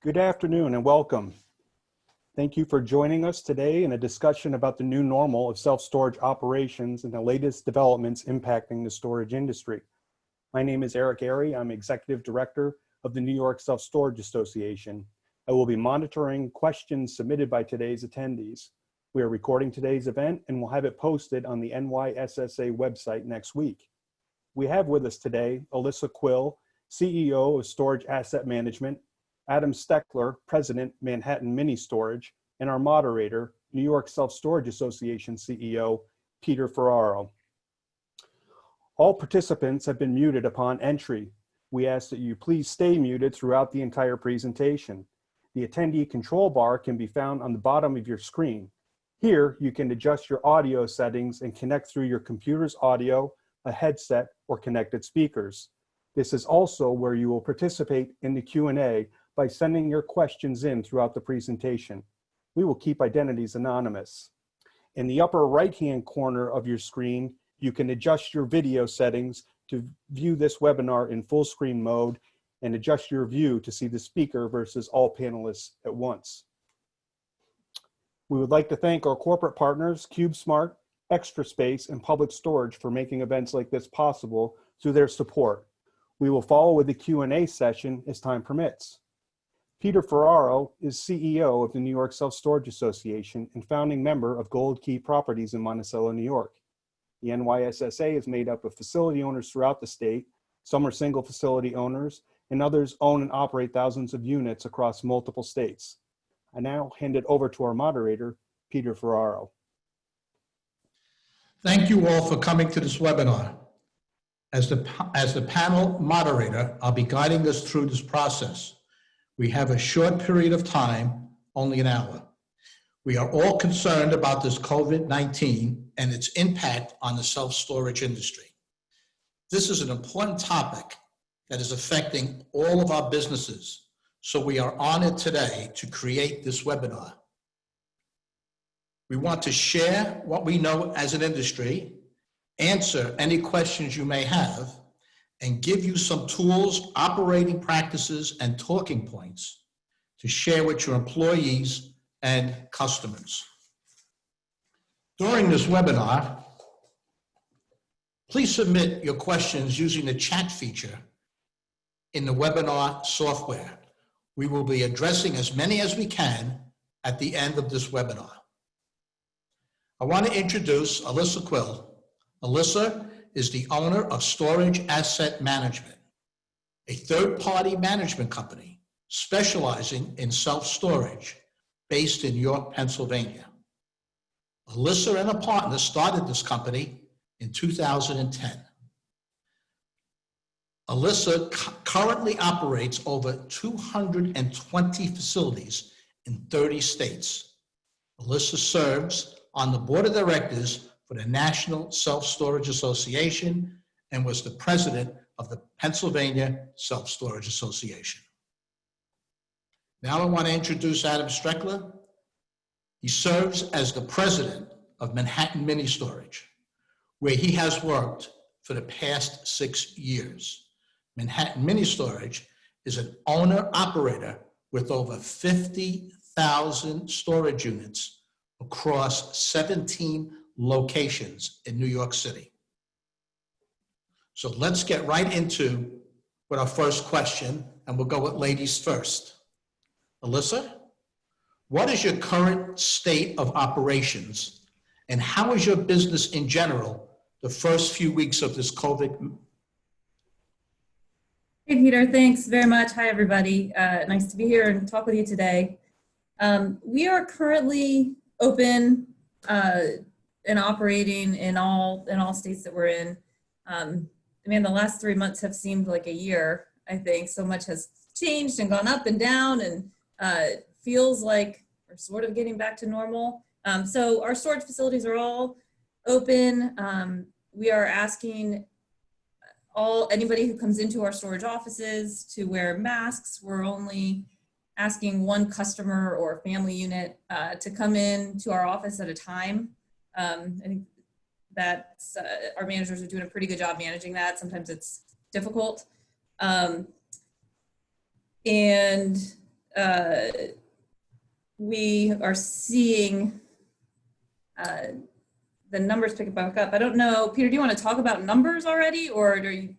Good afternoon and welcome. Thank you for joining us today in a discussion about the new normal of self-storage operations and the latest developments impacting the storage industry. My name is Eric Airy. I'm Executive Director of the New York Self-Storage Association. I will be monitoring questions submitted by today's attendees. We are recording today's event and we'll have it posted on the NYSSA website next week. We have with us today Alyssa Quill, CEO of Storage Asset Management, Adam Steckler, President, Manhattan Mini Sotrage, and our moderator, New York Self-Storage Association CEO, Peter Ferraro. All participants have been muted upon entry. We ask that you please stay muted throughout the entire presentation. The attendee control bar can be found on the bottom of your screen. Here, you can adjust your audio settings and connect through your computer's audio, a headset, or connected speakers. This is also where you will participate in the Q&A by sending your questions in throughout the presentation. We will keep identities anonymous. In the upper right-hand corner of your screen, you can adjust your video settings to view this webinar in full screen mode and adjust your view to see the speaker versus all panelists at once. We would like to thank our corporate partners, CubeSmart, Extra Space, and Public Storage for making events like this possible through their support. We will follow with the Q&A session as time permits. Peter Ferraro is CEO of the New York Self-Storage Association and founding member of Gold Key Properties in Monticello, New York. The NYSSA is made up of facility owners throughout the state. Some are single facility owners, and others own and operate thousands of units across multiple states. I now hand it over to our moderator, Peter Ferraro. Thank you all for coming to this webinar. As the panel moderator, I'll be guiding us through this process. We have a short period of time, only an hour. We are all concerned about this COVID-19 and its impact on the self-storage industry. This is an important topic that is affecting all of our businesses, so we are honored today to create this webinar. We want to share what we know as an industry, answer any questions you may have, and give you some tools, operating practices, and talking points to share with your employees and customers. During this webinar, please submit your questions using the chat feature in the webinar software. We will be addressing as many as we can at the end of this webinar. I want to introduce Alyssa Quill. Alyssa is the owner of Storage Asset Management, a third-party management company specializing in self-storage based in York, Pennsylvania. Alyssa and a partner started this company in 2010. Alyssa currently operates over 220 facilities in 30 states. Alyssa serves on the board of directors for the National Self-Storage Association and was the president of the Pennsylvania Self-Storage Association. Now I want to introduce Adam Steckler. He serves as the president of Manhattan Mini Sotrage, where he has worked for the past 6 years. Manhattan Mini Sotrage is an owner-operator with over 50,000 storage units across 17 locations in New York City. So let's get right into with our first question, and we'll go with ladies first. Alyssa, what is your current state of operations, and how is your business in general the first few weeks of this COVID? Hey, Peter, thanks very much. Hi, everybody. Nice to be here and talk with you today. We are currently open and operating in all states that we're in. I mean, the last 3 months have seemed like a year, I think. So much has changed and gone up and down, and it feels like we're sort of getting back to normal. So our storage facilities are all open. We are asking anybody who comes into our storage offices to wear masks. We're only asking one customer or family unit to come in to our office at a time. I think that our managers are doing a pretty good job managing that. Sometimes it's difficult. And we are seeing the numbers pick back up. I don't know, Peter, do you want to talk about numbers already, or are you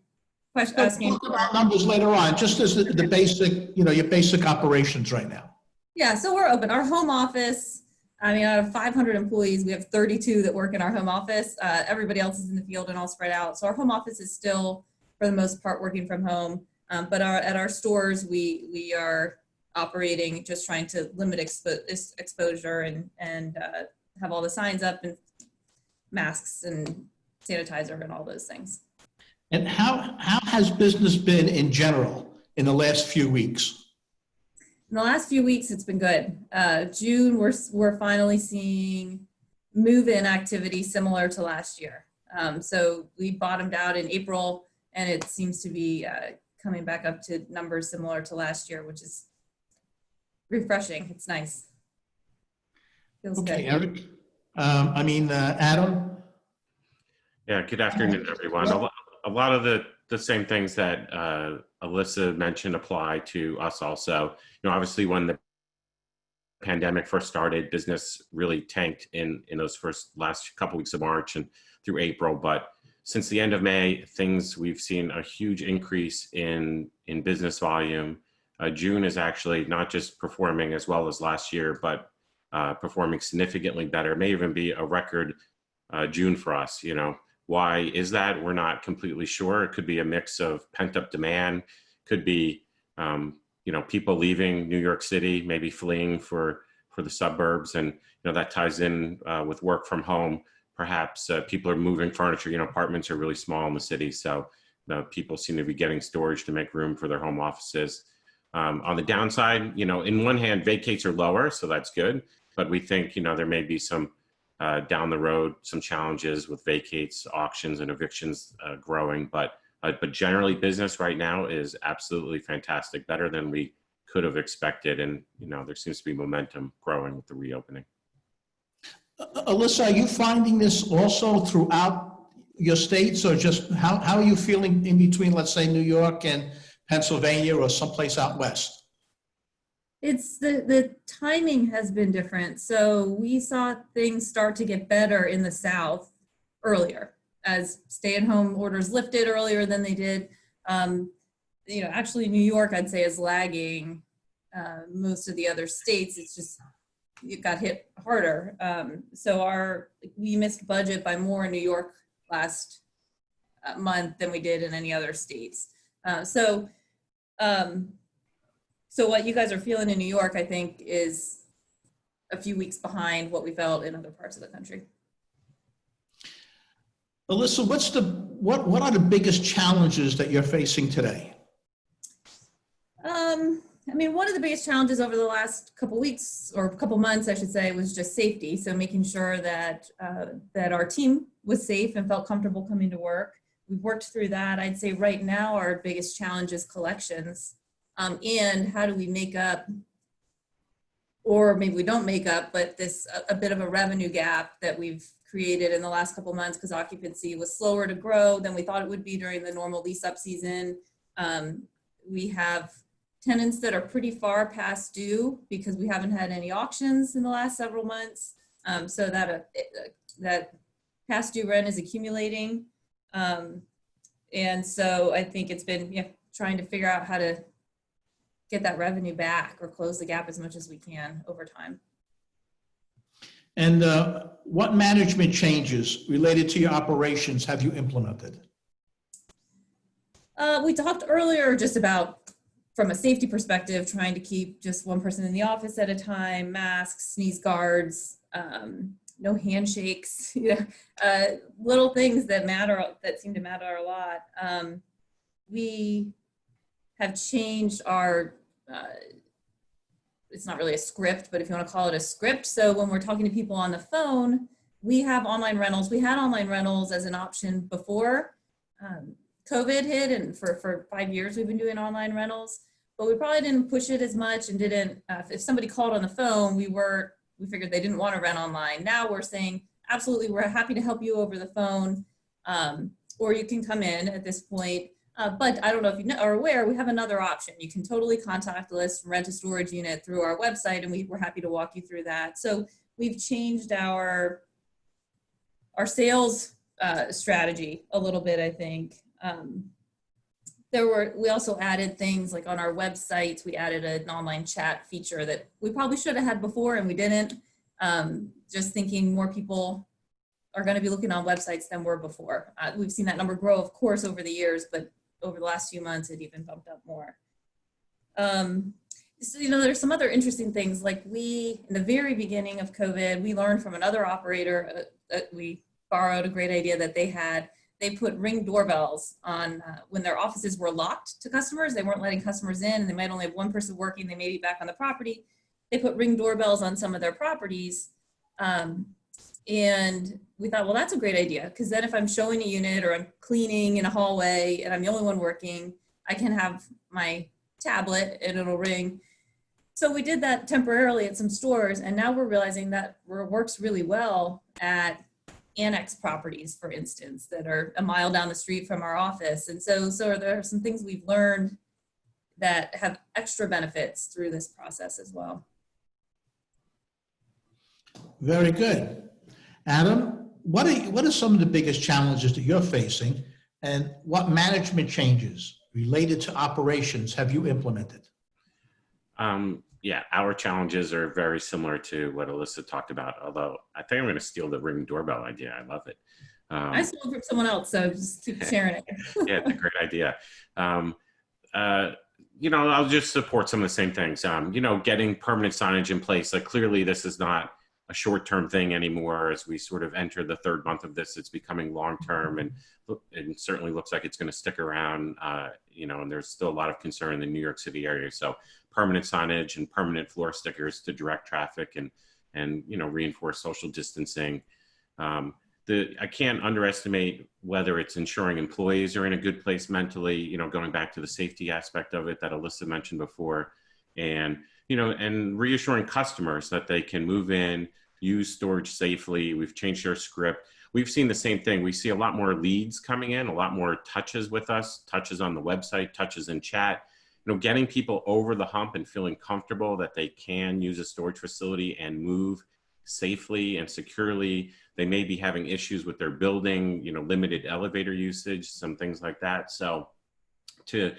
asking? Talk about numbers later on, just as the basic, your basic operations right now. Yeah, so we're open. Our home office, I mean, out of 500 employees, we have 32 that work in our home office. Everybody else is in the field and all spread out. So our home office is still, for the most part, working from home. But at our stores, we are operating, just trying to limit exposure and have all the signs up and masks and sanitizer and all those things. And how has business been in general in the last few weeks? In the last few weeks, it's been good. June, we're finally seeing move-in activity similar to last year. So we bottomed out in April, and it seems to be coming back up to numbers similar to last year, which is refreshing. It's nice. Feels Okay, good. Eric. Adam. Yeah, good afternoon, everyone. A lot of the same things that Alyssa mentioned apply to us also. Obviously when the pandemic first started, business really tanked in those last couple weeks of March and through April. But since the end of May, we've seen a huge increase in business volume. June is actually not just performing as well as last year, but performing significantly better. It may even be a record June for us. Why is that? We're not completely sure. It could be a mix of pent-up demand, could be people leaving New York City, maybe fleeing for the suburbs, and that ties in with work from home. Perhaps people are moving furniture. Apartments are really small in the city, so people seem to be getting storage to make room for their home offices. On the downside, in one hand, vacates are lower, so that's good. But we think there may be some down the road, some challenges with vacates, auctions, and evictions growing. But generally, business right now is absolutely fantastic, better than we could have expected. And, there seems to be momentum growing with the reopening. Alyssa, are you finding this also throughout your states, or just how are you feeling in between, let's say, New York and Pennsylvania or someplace out west? It's the timing has been different. So we saw things start to get better in the South earlier as stay-at-home orders lifted earlier than they did. Actually New York, I'd say, is lagging most of the other states. It's just, it got hit harder. So we missed budget by more in New York last month than we did in any other states. So what you guys are feeling in New York, I think, is a few weeks behind what we felt in other parts of the country. Alyssa, what are the biggest challenges that you're facing today? One of the biggest challenges over the last couple weeks, or couple months, I should say, was just safety. So making sure that our team was safe and felt comfortable coming to work. We've worked through that. I'd say right now our biggest challenge is collections. And how do we make up, or maybe we don't make up, but a bit of a revenue gap that we've created in the last couple months because occupancy was slower to grow than we thought it would be during the normal lease-up season. We have tenants that are pretty far past due because we haven't had any auctions in the last several months. So that past due rent is accumulating. And so I think it's been trying to figure out how to get that revenue back or close the gap as much as we can over time. And what management changes related to your operations have you implemented? We talked earlier just about, from a safety perspective, trying to keep just one person in the office at a time, masks, sneeze guards, no handshakes, little things that matter, that seem to matter a lot. We have changed our, it's not really a script, but if you want to call it a script. So when we're talking to people on the phone, we have online rentals. We had online rentals as an option before COVID hit, and for 5 years we've been doing online rentals, but we probably didn't push it as much and didn't, if somebody called on the phone, we figured they didn't want to rent online. Now we're saying, absolutely, we're happy to help you over the phone, or you can come in at this point. But I don't know if you are aware, we have another option. You can totally contactless rent a storage unit through our website, and we're happy to walk you through that. So we've changed our sales strategy a little bit, I think. We also added things like on our website, we added an online chat feature that we probably should have had before and we didn't. Just thinking more people are going to be looking on websites than were before. We've seen that number grow, of course, over the years, but over the last few months, it even bumped up more. So, there's some other interesting things. Like in the very beginning of COVID, we learned from another operator that we borrowed a great idea that they had. They put Ring doorbells on when their offices were locked to customers. They weren't letting customers in, and they might only have one person working. They may be back on the property. They put Ring doorbells on some of their properties. And we thought, well, that's a great idea, because then if I'm showing a unit or I'm cleaning in a hallway and I'm the only one working, I can have my tablet and it'll ring. So we did that temporarily at some stores, and now we're realizing that works really well at annex properties, for instance, that are a mile down the street from our office. And so there are some things we've learned that have extra benefits through this process as well. Very good. Adam, what are some of the biggest challenges that you're facing, and what management changes related to operations have you implemented? Yeah, our challenges are very similar to what Alyssa talked about, although I think I'm going to steal the Ring doorbell idea. I love it. I stole it from someone else, so just keep sharing it. Yeah, it's a great idea. I'll just support some of the same things. Getting permanent signage in place. Like, clearly this is not a short-term thing anymore. As we sort of enter the third month of this, it's becoming long-term, and it certainly looks like it's going to stick around, and there's still a lot of concern in the New York City area. So permanent signage and permanent floor stickers to direct traffic and reinforce social distancing. I can't underestimate whether it's ensuring employees are in a good place mentally, going back to the safety aspect of it that Alyssa mentioned before, and reassuring customers that they can move in, use storage safely. We've changed our script. We've seen the same thing. We see a lot more leads coming in, a lot more touches with us, touches on the website, touches in chat, getting people over the hump and feeling comfortable that they can use a storage facility and move safely and securely. They may be having issues with their building, limited elevator usage, some things like that. So to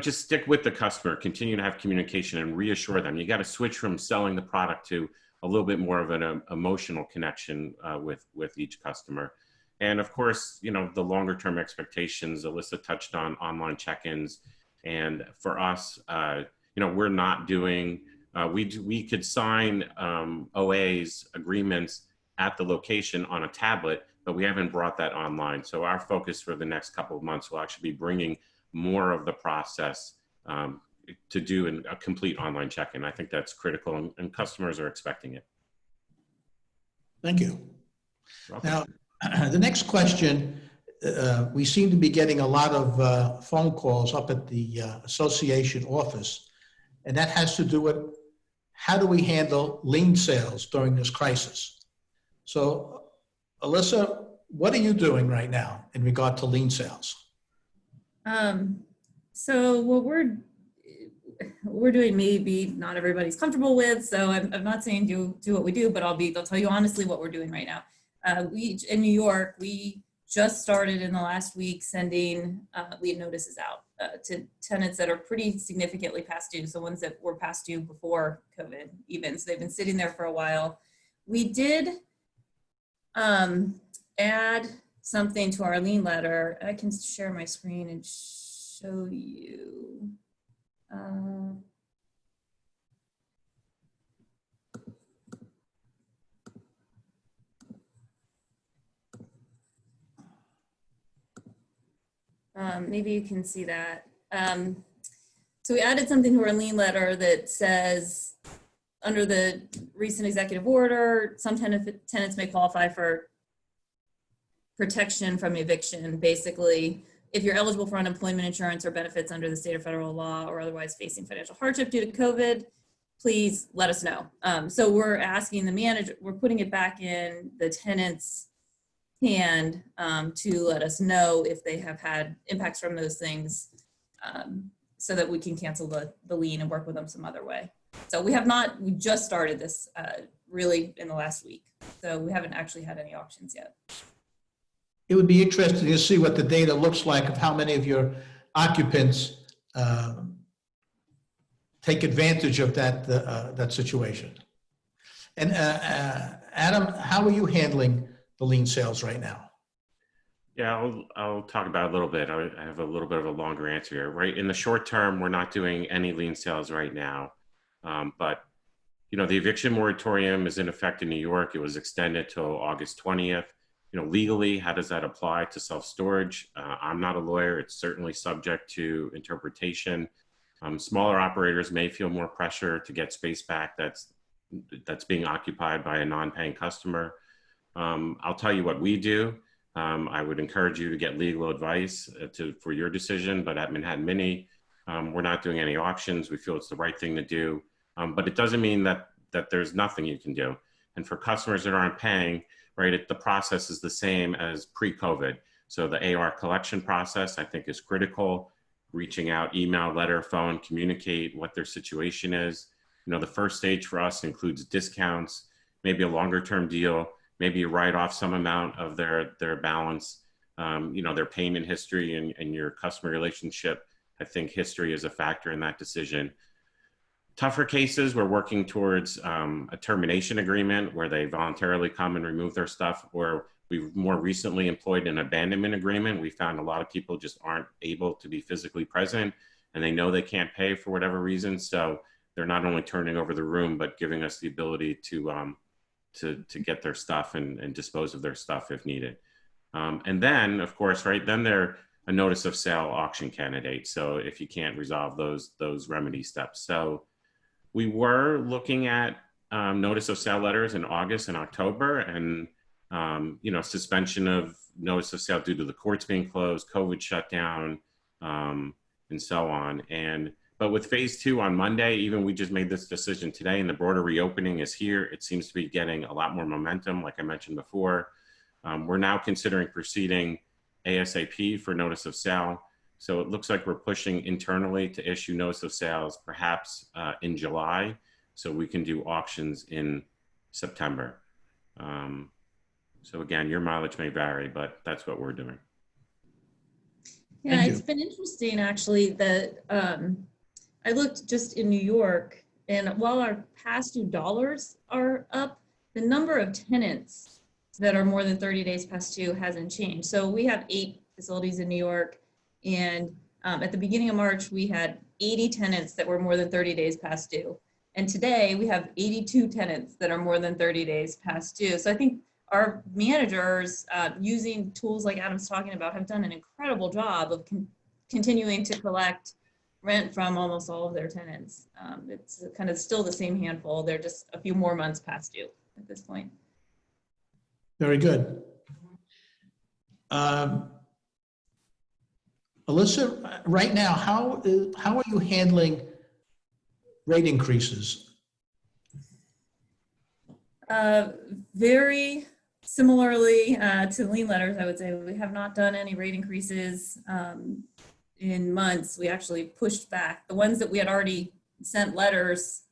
just stick with the customer, continue to have communication and reassure them. You got to switch from selling the product to a little bit more of an emotional connection with each customer. And of course, the longer term expectations, Alyssa touched on online check-ins. And for us, we're not doing, we could sign OAs, agreements at the location on a tablet, but we haven't brought that online. So our focus for the next couple of months will actually be bringing more of the process to do a complete online check-in. I think that's critical, and customers are expecting it. Thank you. Now, the next question, we seem to be getting a lot of phone calls up at the association office, and that has to do with how do we handle lien sales during this crisis? So, Alyssa, what are you doing right now in regard to lien sales? So what we're doing maybe not everybody's comfortable with, so I'm not saying do what we do, but I'll tell you honestly what we're doing right now. In New York, we just started in the last week sending lien notices out to tenants that are pretty significantly past due, so ones that were past due before COVID even, so they've been sitting there for a while. We did add something to our lien letter. I can share my screen and show you. Maybe you can see that. So we added something to our lien letter that says, under the recent executive order, some tenants may qualify for protection from eviction. Basically, if you're eligible for unemployment insurance or benefits under the state or federal law, or otherwise facing financial hardship due to COVID, please let us know. So we're asking the manager, we're putting it back in the tenant's hand to let us know if they have had impacts from those things, so that we can cancel the lien and work with them some other way. So we just started this really in the last week. So we haven't actually had any auctions yet. It would be interesting to see what the data looks like of how many of your occupants take advantage of that situation. And Adam, how are you handling the lien sales right now? Yeah, I'll talk about it a little bit. I have a little bit of a longer answer here. Right, in the short term, we're not doing any lien sales right now, but the eviction moratorium is in effect in New York. It was extended till August 20th. Legally, how does that apply to self-storage? I'm not a lawyer. It's certainly subject to interpretation. Smaller operators may feel more pressure to get space back that's being occupied by a non-paying customer. I'll tell you what we do. I would encourage you to get legal advice for your decision, but at Manhattan Mini, we're not doing any auctions. We feel it's the right thing to do, but it doesn't mean that there's nothing you can do. And for customers that aren't paying, right, the process is the same as pre-COVID. So the AR collection process, I think, is critical. Reaching out, email, letter, phone, communicate what their situation is. The first stage for us includes discounts, maybe a longer term deal, maybe you write off some amount of their balance, their payment history and your customer relationship. I think history is a factor in that decision. Tougher cases, we're working towards a termination agreement where they voluntarily come and remove their stuff, or we've more recently employed an abandonment agreement. We found a lot of people just aren't able to be physically present and they know they can't pay for whatever reason. So they're not only turning over the room, but giving us the ability to get their stuff and dispose of their stuff if needed. And then, of course, right, then they're a notice of sale auction candidate. So if you can't resolve those remedy steps. So we were looking at notice of sale letters in August and October, and suspension of notice of sale due to the courts being closed, COVID shutdown, and so on. But with phase 2 on Monday, even we just made this decision today and the broader reopening is here. It seems to be getting a lot more momentum, like I mentioned before. We're now considering proceeding ASAP for notice of sale. So it looks like we're pushing internally to issue notice of sales perhaps in July, so we can do auctions in September. So again, your mileage may vary, but that's what we're doing. Yeah, it's been interesting actually that I looked just in New York, and while our past due dollars are up, the number of tenants that are more than 30 days past due hasn't changed. So we have 8 facilities in New York, and at the beginning of March, we had 80 tenants that were more than 30 days past due. And today we have 82 tenants that are more than 30 days past due. So I think our managers using tools like Adam's talking about have done an incredible job of continuing to collect rent from almost all of their tenants. It's kind of still the same handful. They're just a few more months past due at this point. Very good. Alyssa, right now, how are you handling rate increases? Very similarly to lien letters, I would say we have not done any rate increases in months. We actually pushed back the ones that we had already sent letters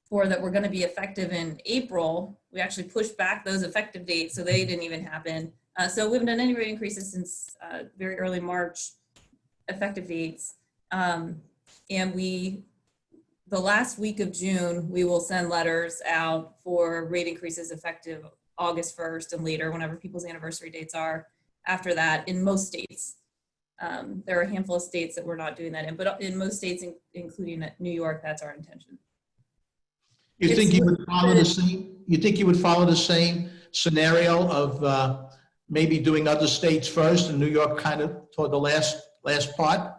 for that were going to be effective in April. We actually pushed back those effective dates, so they didn't even happen. So we haven't done any rate increases since very early March effective dates. And the last week of June, we will send letters out for rate increases effective August 1st and later, whenever people's anniversary dates are. After that, in most states, there are a handful of states that we're not doing that in, but in most states, including New York, that's our intention. You think you would follow the same? You think you would follow the same scenario of maybe doing other states first and New York kind of toward the last part?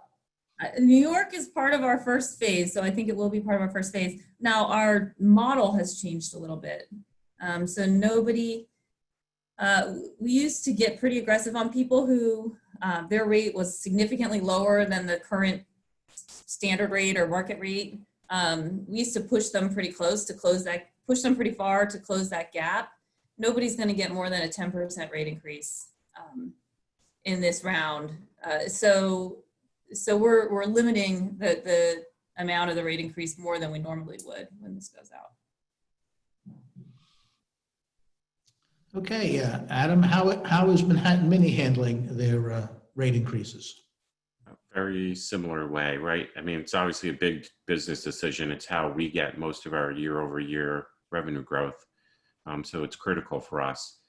New York is part of our first phase, so I think it will be part of our first phase. Now, our model has changed a little bit. So we used to get pretty aggressive on people who their rate was significantly lower than the current standard rate or market rate. We used to push them pretty close to push them pretty far to close that gap. nobody's going to get more than a 10% rate increase in this round. So we're limiting the amount of the rate increase more than we normally would when this goes out. Okay, Adam, how is Manhattan Mini handling their rate increases? A very similar way, right? I mean, it's obviously a big business decision. It's how we get most of our year-over-year revenue growth. So it's critical for us.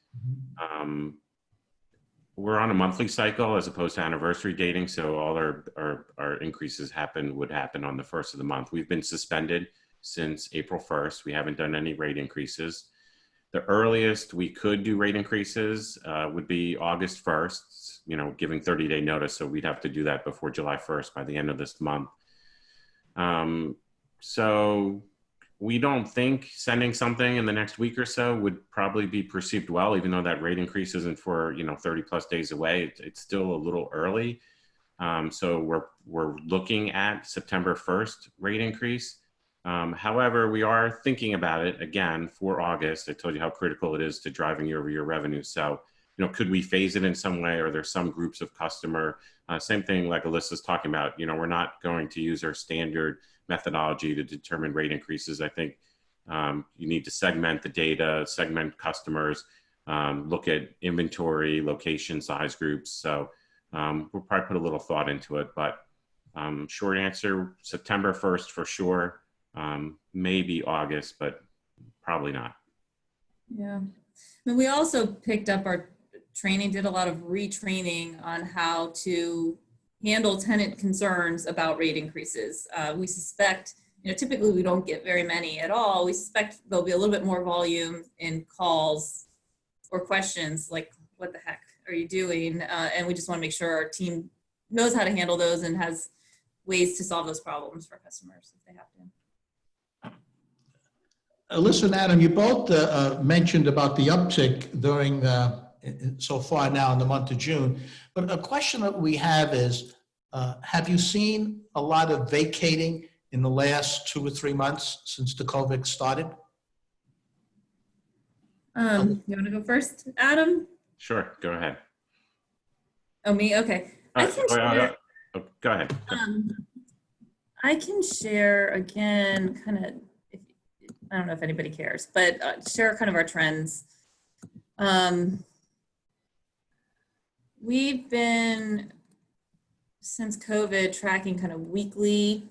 We're on a monthly cycle as opposed to anniversary dating. So all our increases would happen on the first of the month. We've been suspended since April 1st. We haven't done any rate increases. The earliest we could do rate increases would be August 1st, you know, giving 30-day notice. So we'd have to do that before July 1st by the end of this month. So we don't think sending something in the next week or so would probably be perceived well, even though that rate increase isn't for, you know, 30 plus days away. It's still a little early. So we're looking at September 1st rate increase. However, we are thinking about it again for August. I told you how critical it is to driving year-over-year revenue. So, you know, could we phase it in some way? Or there's some groups of customer, same thing like Alyssa's talking about, you know, we're not going to use our standard methodology to determine rate increases. I think you need to segment the data, segment customers, look at inventory, location, size groups. So we'll probably put a little thought into it, but short answer, September 1st for sure. Maybe August, but probably not. Yeah. And we also picked up our training, did a lot of retraining on how to handle tenant concerns about rate increases. We suspect, you know, typically we don't get very many at all. We suspect there'll be a little bit more volume in calls or questions like, what the heck are you doing? And we just want to make sure our team knows how to handle those and has ways to solve those problems for customers if they have to. Alyssa and Adam, you both mentioned about the uptick during so far now in the month of June. But a question that we have is, have you seen a lot of vacating in the last 2 or 3 months since the COVID started? You want to go first, Adam? Sure, go ahead. Oh, me? Okay. I can share. Go ahead. I can share again, kind of, I don't know if anybody cares, but share kind of our trends. We've been, since COVID, tracking kind of weekly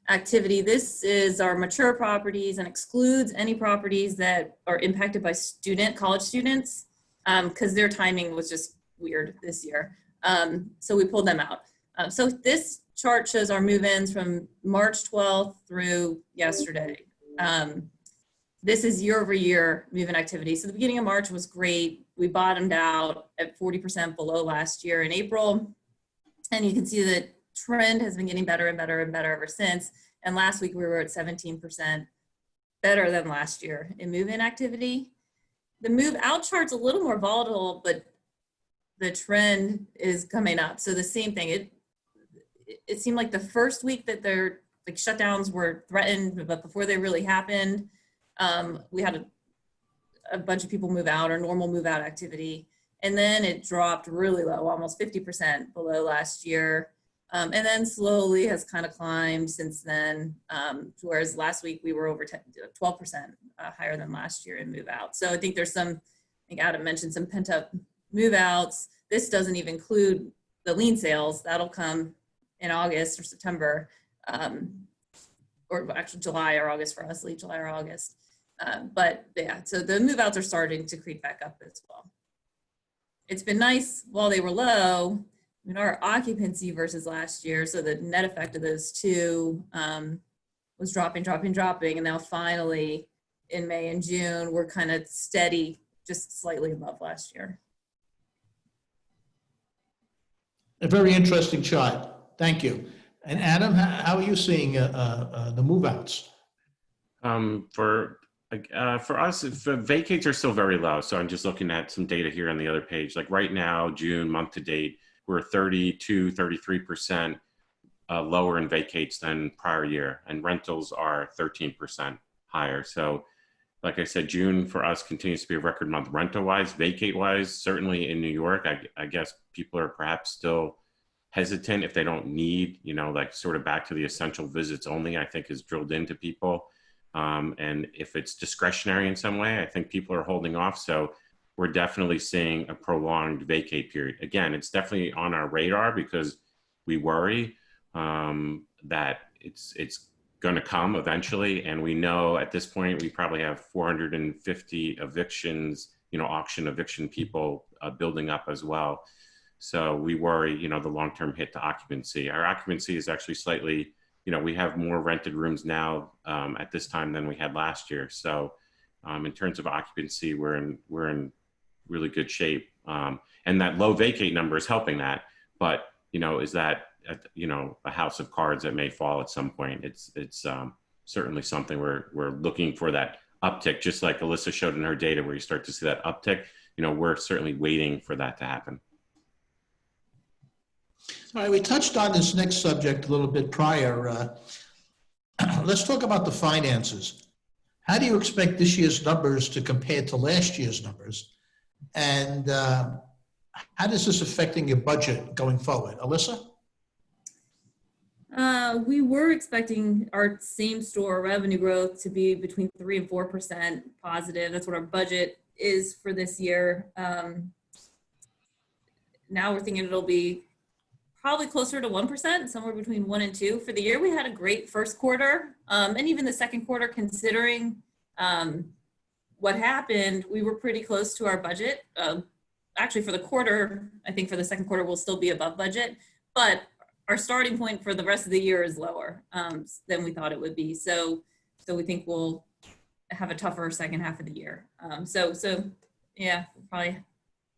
activity. This is our mature properties and excludes any properties that are impacted by college students, because their timing was just weird this year. So we pulled them out. So this chart shows our move-ins from March 12th through yesterday. This is year-over-year move-in activity. So the beginning of March was great. We bottomed out at 40% below last year in April. And you can see the trend has been getting better and better and better ever since. And last week we were at 17% better than last year in move-in activity. The move-out chart's a little more volatile, but the trend is coming up. So the same thing, it seemed like the first week that their like shutdowns were threatened, but before they really happened, we had a bunch of people move out or normal move out activity. And then it dropped really low, almost 50% below last year. And then slowly has kind of climbed since then, whereas last week we were over 12% higher than last year in move out. So I think there's some, I think Adam mentioned some pent up move outs. This doesn't even include the lien sales. That'll come in August or September, or actually July or August for us, late July or August. But yeah, so the move outs are starting to creep back up as well. It's been nice while they were low. I mean, our occupancy versus last year, so the net effect of those two was dropping. And now finally in May and June, we're kind of steady, just slightly above last year. A very interesting chart. Thank you. And Adam, how are you seeing the move-outs? For us, vacates are still very low. So I'm just looking at some data here on the other page. Like right now, June month to date, we're 33% lower in vacates than prior year, and rentals are 13% higher. So like I said, June for us continues to be a record month rental-wise, vacate-wise. Certainly in New York, I guess people are perhaps still hesitant if they don't need, like sort of back to the essential visits only, I think is drilled into people. And if it's discretionary in some way, I think people are holding off. So we're definitely seeing a prolonged vacate period. Again, it's definitely on our radar because we worry that it's going to come eventually. And we know at this point, we probably have 450 evictions, auction eviction people building up as well. So we worry, the long-term hit to occupancy. Our occupancy is actually slightly, we have more rented rooms now at this time than we had last year. So in terms of occupancy, we're in really good shape. And that low vacate number is helping that. But, is that, a house of cards that may fall at some point? It's certainly something we're looking for that uptick, just like Alyssa showed in her data where you start to see that uptick. We're certainly waiting for that to happen. All right, we touched on this next subject a little bit prior. Let's talk about the finances. How do you expect this year's numbers to compare to last year's numbers? And how does this affecting your budget going forward? Alyssa? We were expecting our same store revenue growth to be between 3 and 4% positive. That's what our budget is for this year. Now we're thinking it'll be probably closer to 1%, somewhere between 1 and 2. For the year, we had a great first quarter, and even the second quarter, considering what happened, we were pretty close to our budget. Actually, for the quarter, I think for the second quarter, we'll still be above budget, but our starting point for the rest of the year is lower than we thought it would be. So we think we'll have a tougher second half of the year. So yeah, we'll probably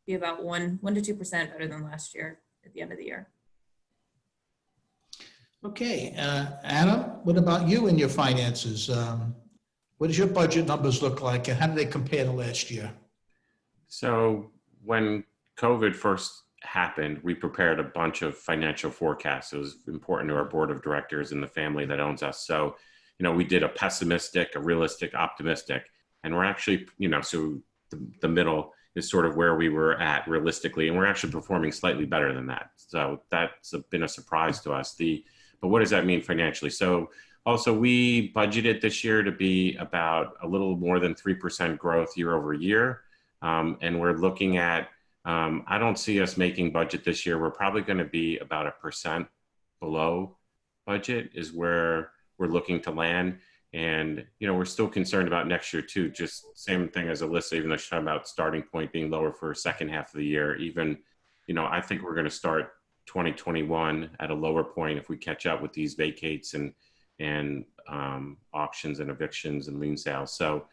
be about 1 to 2% better than last year at the end of the year. Okay, Adam, what about you and your finances? What does your budget numbers look like and how do they compare to last year? So when COVID first happened, we prepared a bunch of financial forecasts. It was important to our board of directors and the family that owns us. So, we did a pessimistic, a realistic, optimistic, and we're actually, so the middle is sort of where we were at realistically, and we're actually performing slightly better than that. So that's been a surprise to us. But what does that mean financially? So also we budgeted this year to be about a little more than 3% growth year over year. And we're looking at, I don't see us making budget this year. We're probably going to be about 1% below budget is where we're looking to land. And, we're still concerned about next year too. Just same thing as Alyssa, even though she's talking about starting point being lower for second half of the year. Even, I think we're going to start 2021 at a lower point if we catch up with these vacates and auctions and evictions and lien sales. So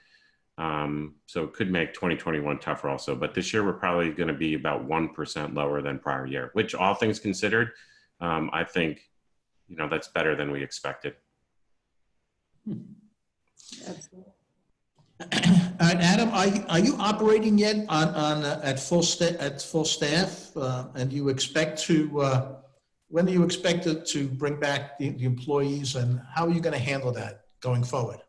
it could make 2021 tougher also. But this year we're probably going to be about 1% lower than prior year, which all things considered, I think, that's better than we expected. Absolutely. Adam, are you operating yet at full staff? And do you expect to? When do you expect to bring back the employees, and how are you going to handle that going forward?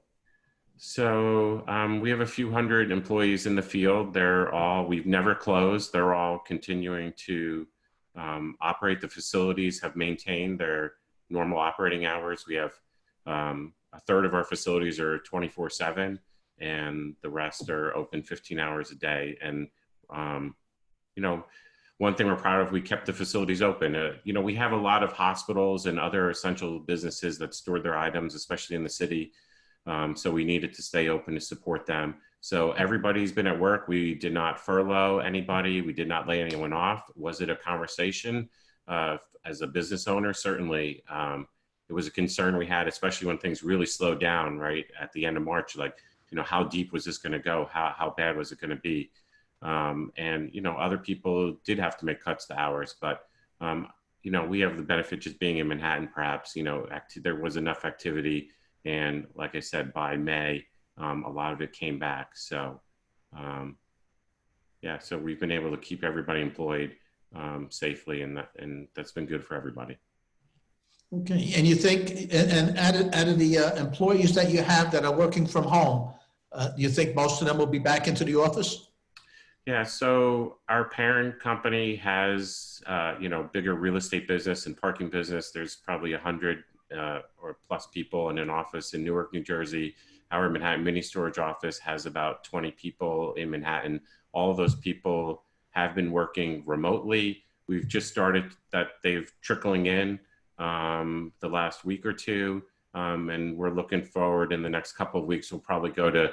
So we have a few hundred employees in the field. We've never closed. They're all continuing to operate. The facilities have maintained their normal operating hours. We have a third of our facilities are 24/7. And the rest are open 15 hours a day. And, one thing we're proud of, we kept the facilities open. We have a lot of hospitals and other essential businesses that store their items, especially in the city. So we needed to stay open to support them. So everybody's been at work. We did not furlough anybody. We did not lay anyone off. Was it a conversation as a business owner? Certainly. It was a concern we had, especially when things really slowed down, right? At the end of March, like, how deep was this going to go? How bad was it going to be? And, other people did have to make cuts to hours, but, we have the benefit just being in Manhattan, perhaps, there was enough activity. And like I said, by May, a lot of it came back. So, so we've been able to keep everybody employed safely, and that's been good for everybody. Okay, and you think, and out of the employees that you have that are working from home, Do you think most of them will be back into the office? Yeah, so our parent company has, bigger real estate business and parking business. There's probably 100 or plus people in an office in Newark, New Jersey. Our Manhattan Mini Storage office has about 20 people in Manhattan. All of those people have been working remotely. We've just started that they've trickling in the last week or two. And we're looking forward in the next couple of weeks, we'll probably go to,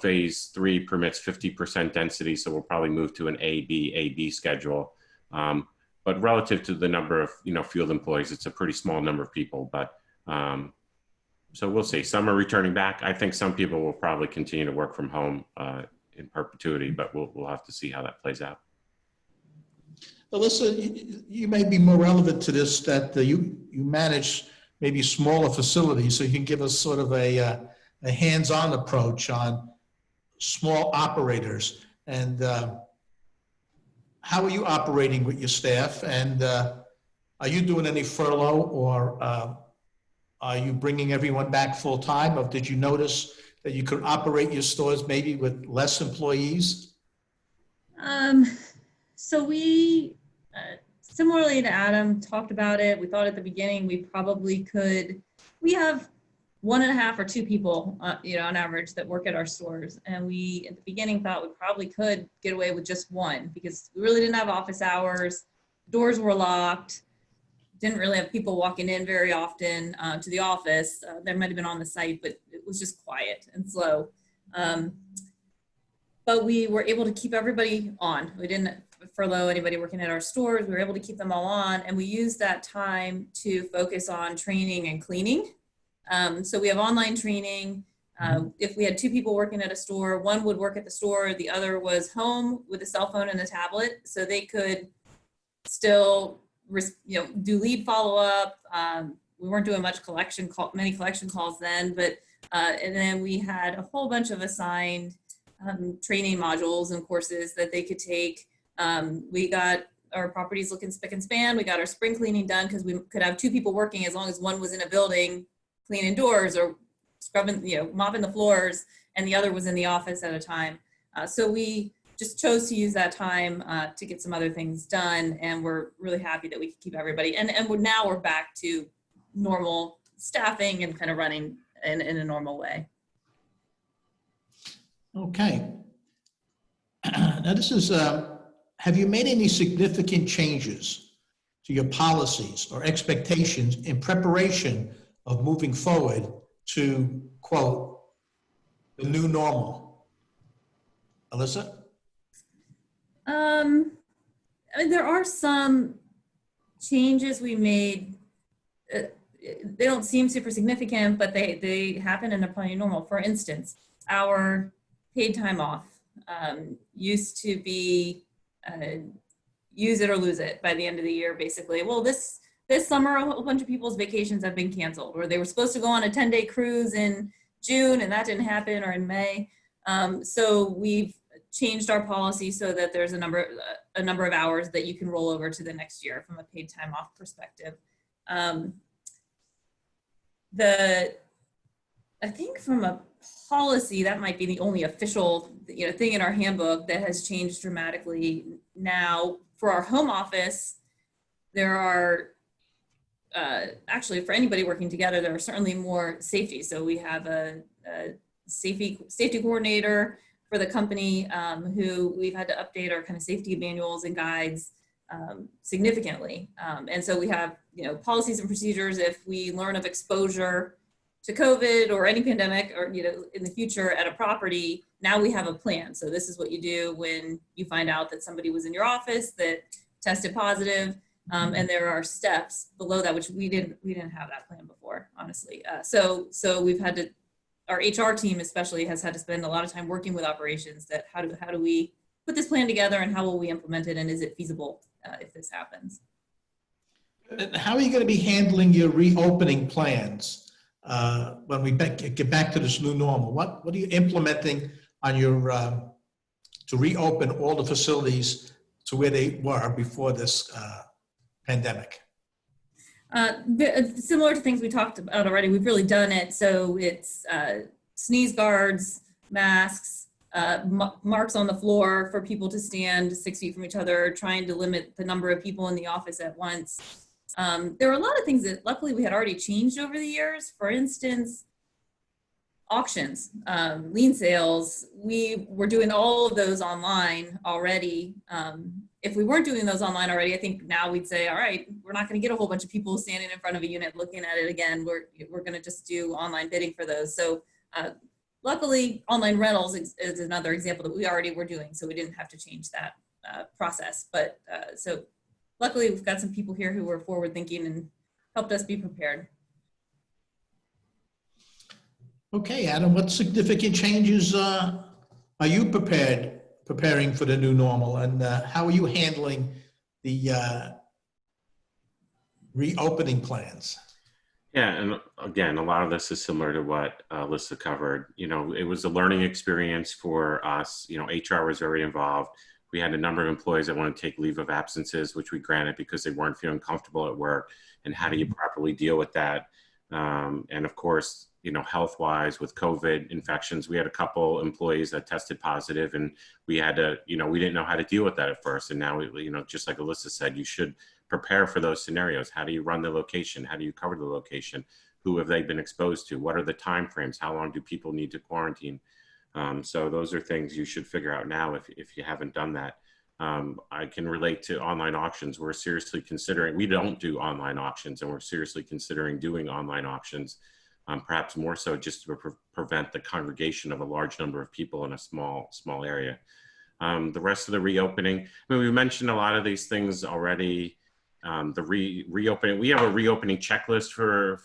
phase 3 permits 50% density. So we'll probably move to an A-B schedule. But relative to the number of, field employees, it's a pretty small number of people, but so we'll see. Some are returning back. I think some people will probably continue to work from home in perpetuity, but we'll have to see how that plays out. Alyssa, you may be more relevant to this, that you manage maybe smaller facilities, so you can give us sort of a hands-on approach on small operators. And how are you operating with your staff? And are you doing any furlough, or are you bringing everyone back full-time? Or did you notice that you could operate your stores maybe with less employees? So we, similarly to Adam, talked about it. We thought at the beginning we probably could, we have 1.5 or 2 people, on average that work at our stores. And we, at the beginning, thought we probably could get away with just 1 because we really didn't have office hours. Doors were locked. Didn't really have people walking in very often to the office. There might have been on the site, but it was just quiet and slow. But we were able to keep everybody on. We didn't furlough anybody working at our stores. We were able to keep them all on, and we used that time to focus on training and cleaning. So we have online training. If we had 2 people working at a store, one would work at the store, the other was home with a cell phone and a tablet, so they could still, do lead follow-up. We weren't doing many collection calls then, but and then we had a whole bunch of assigned training modules and courses that they could take. We got our properties looking spick and span. We got our spring cleaning done because we could have 2 people working as long as one was in a building cleaning doors or scrubbing, mopping the floors, and the other was in the office at a time. So we just chose to use that time to get some other things done, and we're really happy that we could keep everybody. And now we're back to normal staffing and kind of running in a normal way. Okay. Now this is, have you made any significant changes to your policies or expectations in preparation of moving forward to, quote, the new normal? Alyssa? There are some changes we made. They don't seem super significant, but they happen and they're probably normal. For instance, our paid time off used to be use it or lose it by the end of the year, basically. Well, this summer, a whole bunch of people's vacations have been canceled, or they were supposed to go on a 10-day cruise in June and that didn't happen, or in May. So we've changed our policy so that there's a number of hours that you can roll over to the next year from a paid time off perspective. I think from a policy, that might be the only official thing in our handbook that has changed dramatically. Now, for our home office, there are actually, for anybody working together, there are certainly more safety. So we have a safety coordinator for the company who we've had to update our kind of safety manuals and guides significantly. And so we have policies and procedures if we learn of exposure to COVID or any pandemic, or in the future at a property. Now we have a plan. So this is what you do when you find out that somebody was in your office that tested positive, and there are steps below that, which we didn't have that plan before, honestly. So we've had to, our HR team especially has had to spend a lot of time working with operations that how do we put this plan together, and how will we implement it, and is it feasible if this happens? How are you going to be handling your reopening plans when we get back to this new normal? What are you implementing on your to reopen all the facilities to where they were before this pandemic? Similar to things we talked about already, we've really done it. So it's sneeze guards, masks, marks on the floor for people to stand 6 feet from each other, trying to limit the number of people in the office at once. There were a lot of things that luckily we had already changed over the years. For instance, auctions, lien sales, we were doing all of those online already. If we weren't doing those online already, I think now we'd say, all right, we're not going to get a whole bunch of people standing in front of a unit looking at it again. We're going to just do online bidding for those. So luckily, online rentals is another example that we already were doing, so we didn't have to change that process. But so luckily, we've got some people here who were forward thinking and helped us be prepared. Okay, Adam, what significant changes are you preparing for the new normal, and how are you handling the reopening plans? Yeah, and again, a lot of this is similar to what Alyssa covered. You know, it was a learning experience for us. You know, HR was very involved. We had a number of employees that wanted to take leave of absences, which we granted because they weren't feeling comfortable at work. And how do you properly deal with that? And of course, you know, health-wise with COVID infections, we had a couple employees that tested positive, and we had to, you know, we didn't know how to deal with that at first. And now, you know, just like Alyssa said, you should prepare for those scenarios. How do you run the location? How do you cover the location? Who have they been exposed to? What are the timeframes? How long do people need to quarantine? So those are things you should figure out now if you haven't done that. I can relate to online auctions. We're seriously considering, we don't do online auctions, and we're seriously considering doing online auctions, perhaps more so just to prevent the congregation of a large number of people in a small area. The rest of the reopening, I mean, we mentioned a lot of these things already. The reopening, we have a reopening checklist for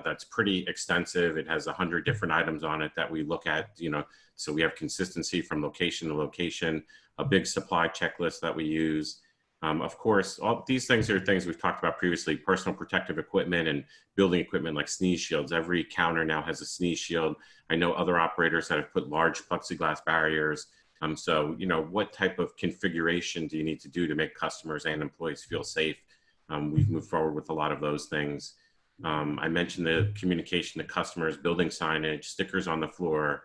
that's pretty extensive. It has 100 different items on it that we look at, you know, so we have consistency from location to location, a big supply checklist that we use. Of course, all these things are things we've talked about previously: personal protective equipment and building equipment like sneeze shields. Every counter now has a sneeze shield. I know other operators that have put large plexiglass barriers. So, you know, what type of configuration do you need to do to make customers and employees feel safe? We've moved forward with a lot of those things. I mentioned the communication to customers, building signage, stickers on the floor,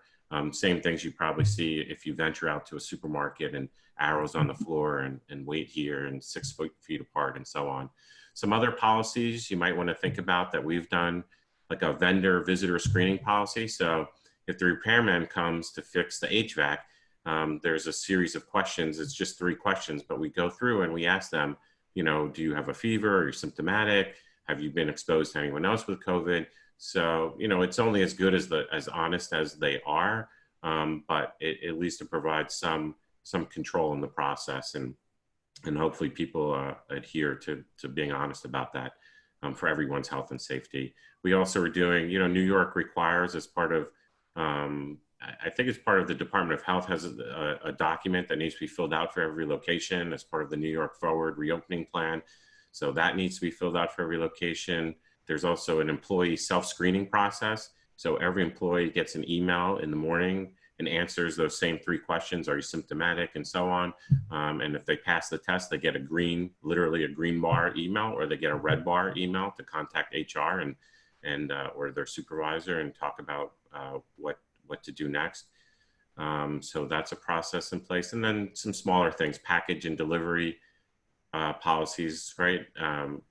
same things you probably see if you venture out to a supermarket, and arrows on the floor and wait here and 6 feet apart and so on. Some other policies you might want to think about that we've done, like a vendor visitor screening policy. So if the repairman comes to fix the HVAC, there's a series of questions. It's just 3 questions, but we go through and we ask them, you know, do you have a fever? Are you symptomatic? Have you been exposed to anyone else with COVID? So, you know, it's only as good as honest as they are, but at least it provides some control in the process, and hopefully people adhere to being honest about that for everyone's health and safety. We also are doing, you know, New York requires, as part of, I think it's part of the Department of Health, has a document that needs to be filled out for every location as part of the New York Forward reopening plan. So that needs to be filled out for every location. There's also an employee self-screening process. So every employee gets an email in the morning and answers those same 3 questions. Are you symptomatic, and so on. And if they pass the test, they get a green, literally a green bar email, or they get a red bar email to contact HR and or their supervisor and talk about what to do next. So that's a process in place. And then some smaller things, package and delivery policies, right?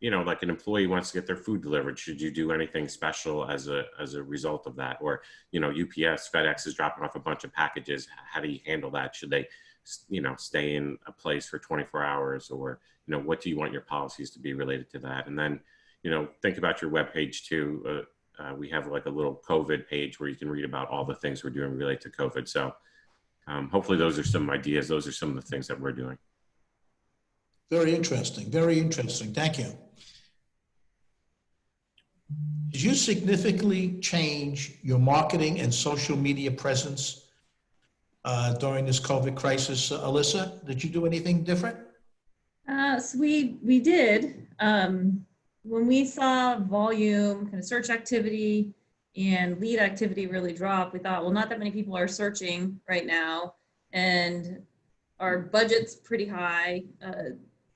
You know, like an employee wants to get their food delivered. Should you do anything special as a result of that? Or, you know, UPS, FedEx is dropping off a bunch of packages. How do you handle that? Should they, you know, stay in a place for 24 hours? Or, you know, what do you want your policies to be related to that? And then, you know, think about your webpage too. We have like a little COVID page where you can read about all the things we're doing related to COVID. So hopefully those are some ideas. Those are some of the things that we're doing. Very interesting. Very interesting. Thank you. Did you significantly change your marketing and social media presence during this COVID crisis, Alyssa? Did you do anything different? So we did. When we saw volume, kind of search activity and lead activity really drop, we thought, well, not that many people are searching right now, and our budget's pretty high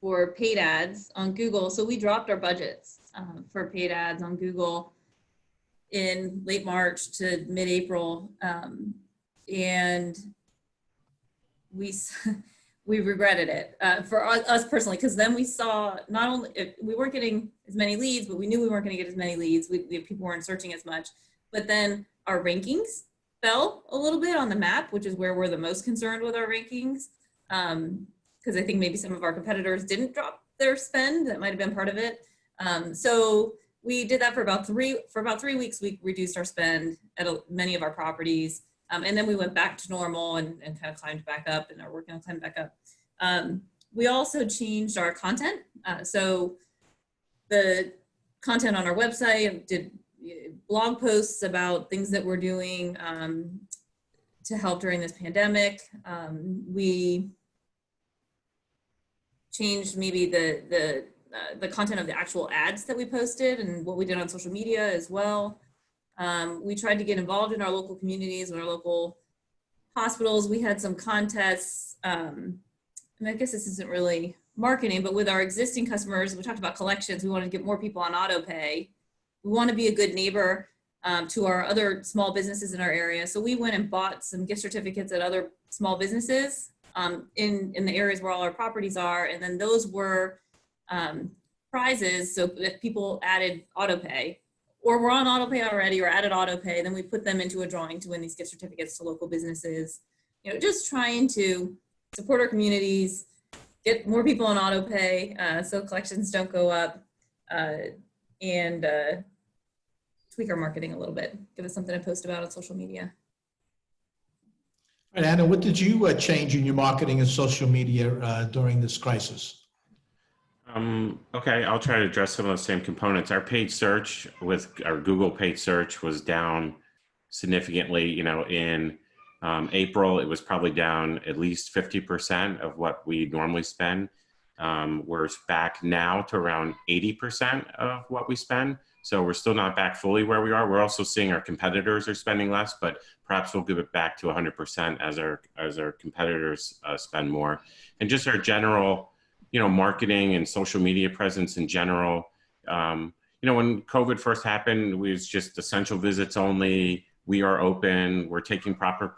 for paid ads on Google. So we dropped our budgets for paid ads on Google in late March to mid-April. and we we regretted it for us personally, because then we saw not only we weren't getting as many leads, but we knew we weren't going to get as many leads. People weren't searching as much, but then our rankings fell a little bit on the map, which is where we're the most concerned with our rankings, because I think maybe some of our competitors didn't drop their spend. That might have been part of it. So we did that for about 3 weeks. We reduced our spend at many of our properties. And then we went back to normal and kind of climbed back up and are working on climbing back up. We also changed our content. So the content on our website, did blog posts about things that we're doing to help during this pandemic. We changed maybe the content of the actual ads that we posted and what we did on social media as well. We tried to get involved in our local communities and our local hospitals. We had some contests, and I guess this isn't really marketing, but with our existing customers, we talked about collections. We wanted to get more people on auto pay. We want to be a good neighbor to our other small businesses in our area. So we went and bought some gift certificates at other small businesses in the areas where all our properties are. And then those were prizes. So if people added auto pay, or were on auto pay already or added auto pay, then we put them into a drawing to win these gift certificates to local businesses. You know, just trying to support our communities, get more people on auto pay so collections don't go up, and tweak our marketing a little bit. Give us something to post about on social media. All right, Anna, what did you change in your marketing and social media during this crisis? Okay, I'll try to address some of those same components. Our paid search with our Google paid search was down significantly. You know, in April, it was probably down at least 50% of what we normally spend. We're back now to around 80% of what we spend. So we're still not back fully where we are. We're also seeing our competitors are spending less, but perhaps we'll give it back to 100% as our competitors spend more. And just our general, you know, marketing and social media presence in general. You know, when COVID first happened, it was just essential visits only. We are open. We're taking proper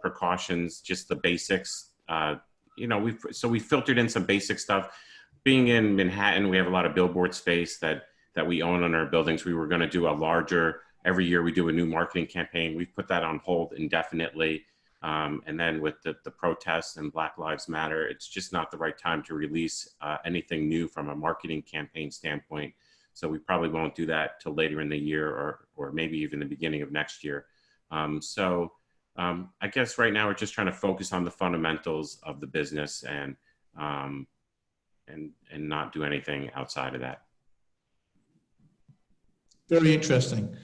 precautions, just the basics. You know, we filtered in some basic stuff. Being in Manhattan, we have a lot of billboard space that we own on our buildings. We were going to do a larger, every year we do a new marketing campaign. We've put that on hold indefinitely. And then with the protests and Black Lives Matter, it's just not the right time to release anything new from a marketing campaign standpoint. So we probably won't do that till later in the year or maybe even the beginning of next year. I guess right now we're just trying to focus on the fundamentals of the business and not do anything outside of that. Very interesting.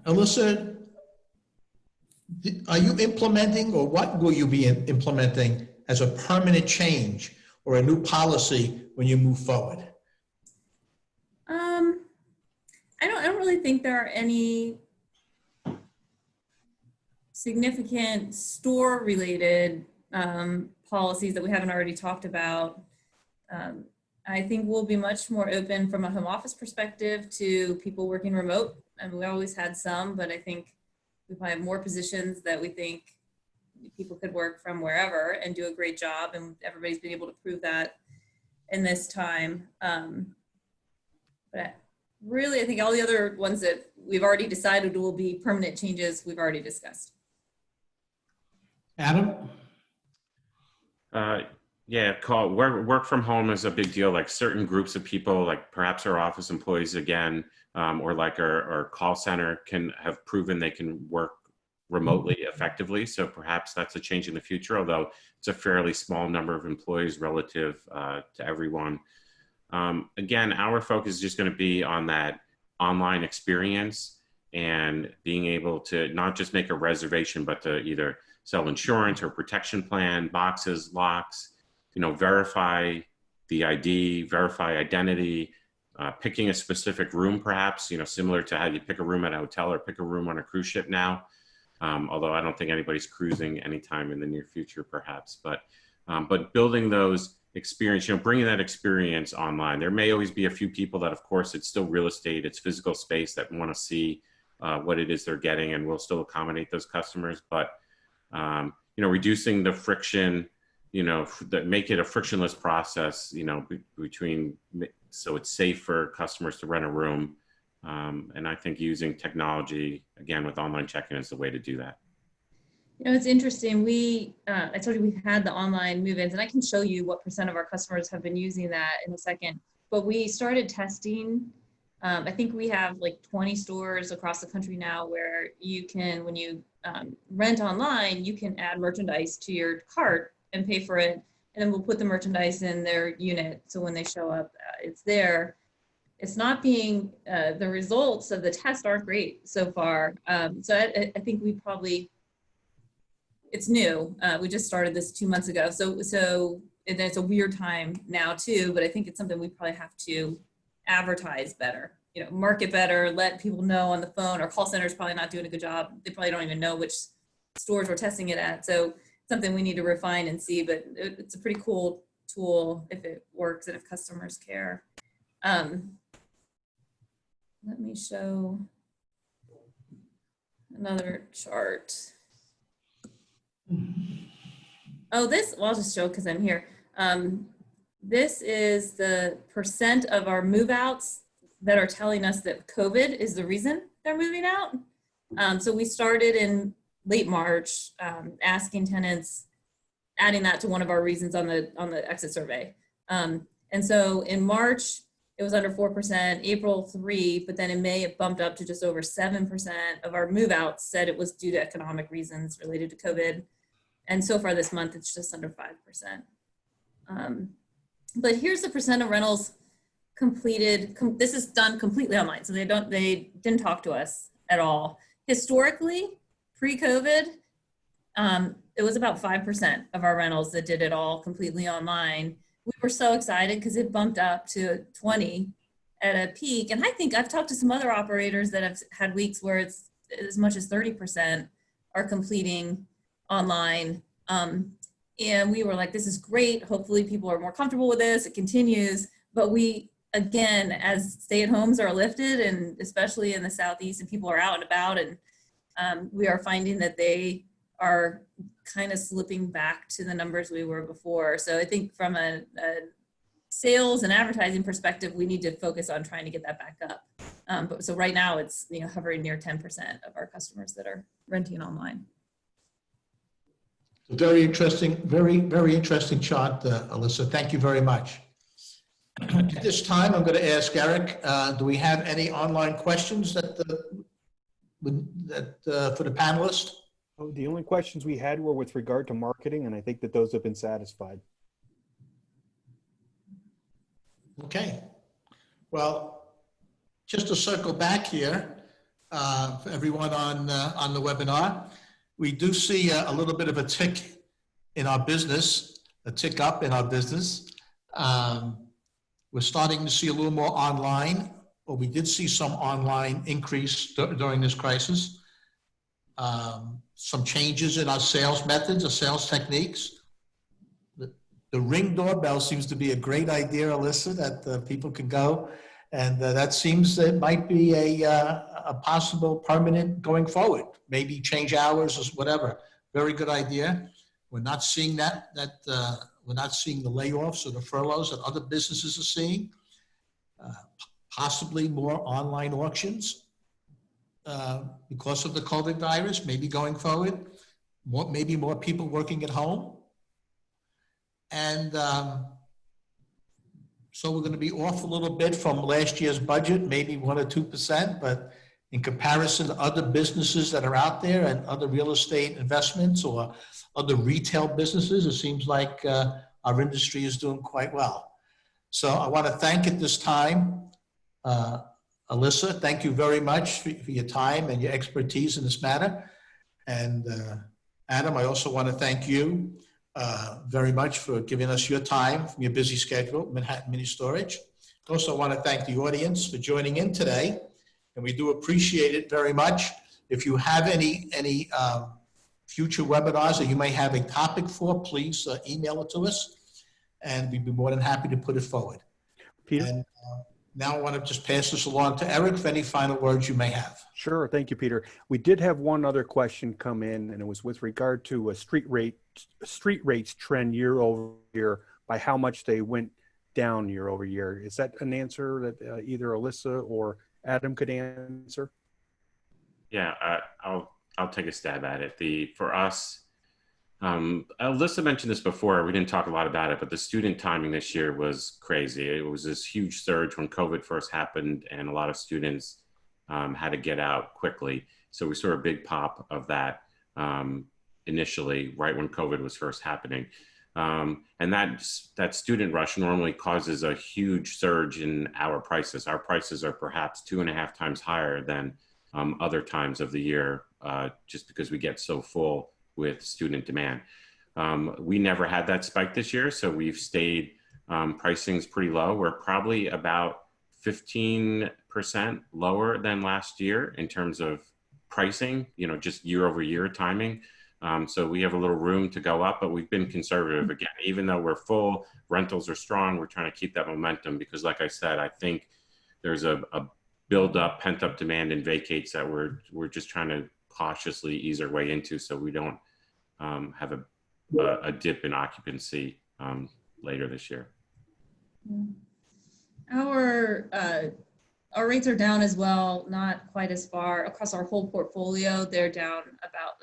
Alyssa, are you implementing, or what will you be implementing as a permanent change or a new policy when you move forward? I don't really think there are any significant store-related policies that we haven't already talked about. I think we'll be much more open from a home office perspective to people working remote. And we always had some, but I think we probably have more positions that we think people could work from wherever and do a great job. And everybody's been able to prove that in this time. But really, I think all the other ones that we've already decided will be permanent changes, we've already discussed. Adam? Yeah, work from home is a big deal. Like certain groups of people, like perhaps our office employees again, or like our call center have proven they can work remotely effectively. So perhaps that's a change in the future, although it's a fairly small number of employees relative to everyone. Again, our focus is just going to be on that online experience and being able to not just make a reservation, but to either sell insurance or protection plan, boxes, locks, you know, verify the ID, verify identity, picking a specific room, perhaps, you know, similar to how you pick a room at a hotel or pick a room on a cruise ship now. Although I don't think anybody's cruising anytime in the near future, perhaps, but building those experience, you know, bringing that experience online. There may always be a few people that, of course, it's still real estate, it's physical space that want to see what it is they're getting, and we'll still accommodate those customers. But reducing the friction, that make it a frictionless process, between, so it's safe for customers to rent a room. And I think using technology, again, with online check-in is the way to do that. It's interesting. I told you we had the online move-ins, and I can show you what % of our customers have been using that in a second. But we started testing. I think we have like 20 stores across the country now where you can, when you rent online, you can add merchandise to your cart and pay for it. And then we'll put the merchandise in their unit. So when they show up, it's there. It's not being, the results of the test aren't great so far. So I think we probably, it's new. We just started this 2 months ago. So and it's a weird time now too, but I think it's something we probably have to advertise better, market better, let people know on the phone. Our call center is probably not doing a good job. They probably don't even know which stores we're testing it at. So something we need to refine and see, but it's a pretty cool tool if it works and if customers care. Let me show another chart. Oh, I'll just show because I'm here. This is the % of our move outs that are telling us that COVID is the reason they're moving out. So we started in late March, asking tenants, adding that to one of our reasons on the exit survey. And so in March, it was under 4%, April 3%, but then in May it bumped up to just over 7% of our move outs said it was due to economic reasons related to COVID. And so far this month, it's just under 5%. But here's the % of rentals completed. This is done completely online. So they didn't talk to us at all. Historically, pre-COVID, it was about 5% of our rentals that did it all completely online. We were so excited because it bumped up to 20 at a peak. And I think I've talked to some other operators that have had weeks where it's as much as 30% are completing online. And we were like, this is great. Hopefully people are more comfortable with this. It continues. But we, again, as stay-at-homes are lifted, and especially in the Southeast, and people are out and about, and we are finding that they are kind of slipping back to the numbers we were before. So I think from a sales and advertising perspective, we need to focus on trying to get that back up. But so right now it's hovering near 10% of our customers that are renting online. Very interesting, very, very interesting chart, Alyssa. Thank you very much. At this time, I'm going to ask Eric, do we have any online questions for the panelists? Oh, the only questions we had were with regard to marketing, and I think that those have been satisfied. Okay. Well, just to circle back here, for everyone on the webinar, we do see a little bit of a tick in our business, a tick up in our business. We're starting to see a little more online, or we did see some online increase during this crisis. Some changes in our sales methods, our sales techniques. The Ring doorbell seems to be a great idea, Alyssa, that people can go, and that seems that might be a possible permanent going forward. Maybe change hours or whatever. Very good idea. We're not seeing we're not seeing the layoffs or the furloughs that other businesses are seeing. Possibly more online auctions because of the COVID virus, maybe going forward. Maybe more people working at home. And so we're going to be off a little bit from last year's budget, maybe 1 or 2%, but in comparison to other businesses that are out there and other real estate investments or other retail businesses, it seems like our industry is doing quite well. So I want to thank at this time, Alyssa, thank you very much for your time and your expertise in this matter. And Adam, I also want to thank you very much for giving us your time from your busy schedule, Manhattan Mini Storage. Also want to thank the audience for joining in today, and we do appreciate it very much. If you have any future webinars that you may have a topic for, please email it to us, and we'd be more than happy to put it forward. Peter? And, Now I want to just pass this along to Eric for any final words you may have. Sure. Thank you, Peter. We did have one other question come in, and it was with regard to a street rates trend year over year, by how much they went down year over year. Is that an answer that either Alyssa or Adam could answer? Yeah, I'll take a stab at it. For us, Alyssa mentioned this before. We didn't talk a lot about it, but the student timing this year was crazy. It was this huge surge when COVID first happened, and a lot of students had to get out quickly. So we saw a big pop of that initially, right when COVID was first happening. And that student rush normally causes a huge surge in our prices. Our prices are perhaps 2.5 times higher than other times of the year, just because we get so full with student demand. We never had that spike this year, so we've stayed pricing's pretty low. We're probably about 15% lower than last year in terms of pricing, just year over year timing. So we have a little room to go up, but we've been conservative. Again, even though we're full, rentals are strong, we're trying to keep that momentum because, like I said, I think there's a build up, pent up demand and vacates that we're just trying to cautiously ease our way into, so we don't have a dip in occupancy later this year. Our rates are down as well, not quite as far across our whole portfolio. They're down about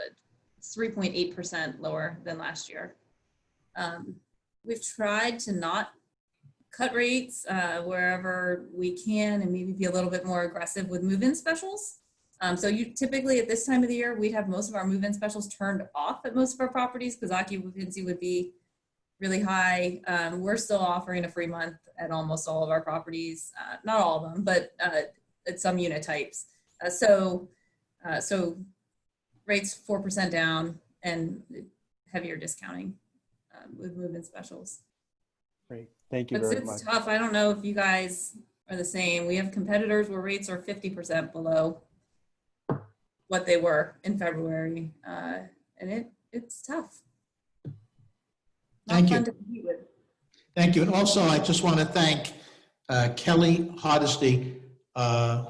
3.8% lower than last year. We've tried to not cut rates wherever we can, and maybe be a little bit more aggressive with move-in specials. So you typically at this time of the year, we'd have most of our move-in specials turned off at most of our properties because occupancy would be really high. We're still offering a free month at almost all of our properties, not all of them, but at some unit types. So rates 4% down and heavier discounting with move-in specials. Great. Thank you very much. It's tough. I don't know if you guys are the same. We have competitors where rates are 50% below what they were in February. And it's tough. Thank you. Fun to compete with. Thank you. And also, I just want to thank Kelly Hardesty,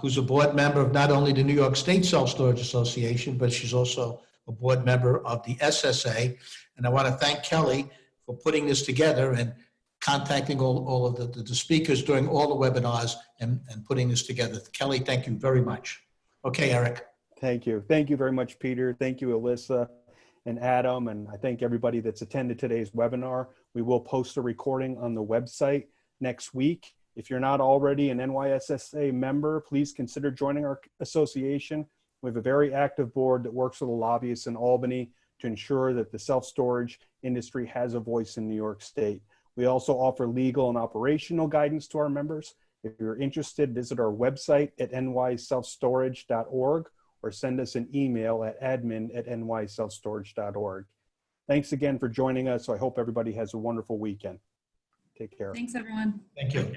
who's a board member of not only the New York State Self-Storage Association, but she's also a board member of the SSA. And I want to thank Kelly for putting this together and contacting all of the speakers during all the webinars and putting this together. Kelly, thank you very much. Okay, Eric. Thank you. Thank you very much, Peter. Thank you, Alyssa and Adam. And I thank everybody that's attended today's webinar. We will post a recording on the website next week. If you're not already an NYSSA member, please consider joining our association. We have a very active board that works with the lobbyists in Albany to ensure that the self-storage industry has a voice in New York State. We also offer legal and operational guidance to our members. If you're interested, visit our website at nyselfstorage.org or send us an email at admin@nyselfstorage.org. Thanks again for joining us. I hope everybody has a wonderful weekend. Take care. Thanks, everyone. Thank you.